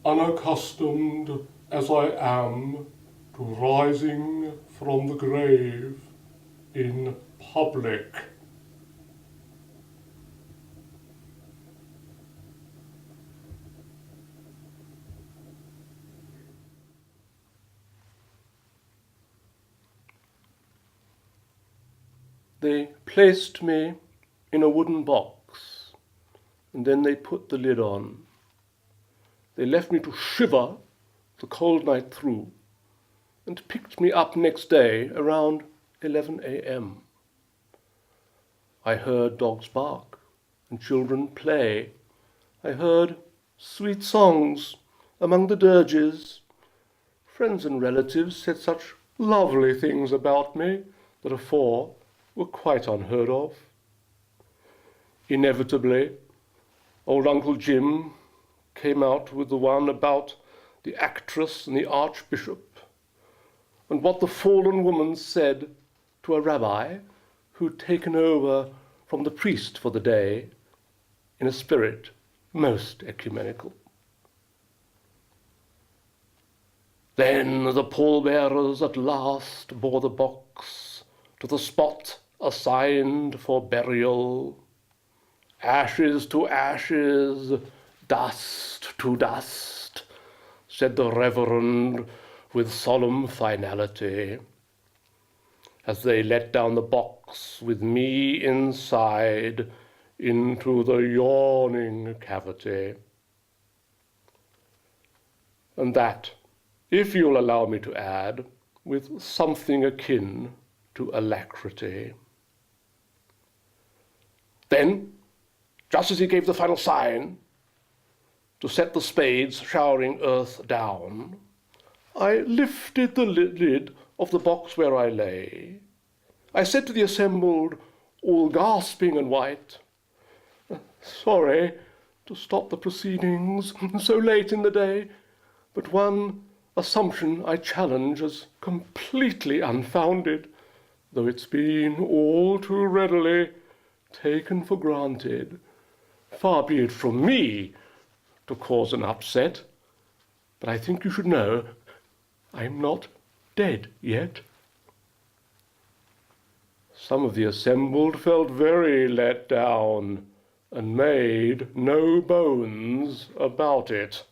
Unaccustomed as I am to rising from the grave in public. They placed me in a wooden box, and then they put the lid on. They left me to shiver the cold night through, and picked me up next day around 11 a.m. I heard dogs bark and children play. I heard sweet songs among the dirges. Friends and relatives said such lovely things about me that afore were quite unheard of. Inevitably, old Uncle Jim came out with the one about the actress and the archbishop, and what the fallen woman said to a rabbi who'd taken over from the priest for the day in a spirit most ecumenical. Then the pallbearers at last bore the box to the spot assigned for burial. Ashes to ashes, dust to dust, said the Reverend with solemn finality, as they let down the box with me inside into the yawning cavity. And that, if you'll allow me to add, with something akin to alacrity. Then, just as he gave the final sign to set the spades showering earth down, I lifted the lid of the box where I lay. I said to the assembled, all gasping and white, sorry to stop the proceedings so late in the day, but one assumption I challenge as completely unfounded, though it's been all too readily taken for granted. Far be it from me to cause an upset, but I think you should know I'm not dead yet. Some of the assembled felt very let down and made no bones about it.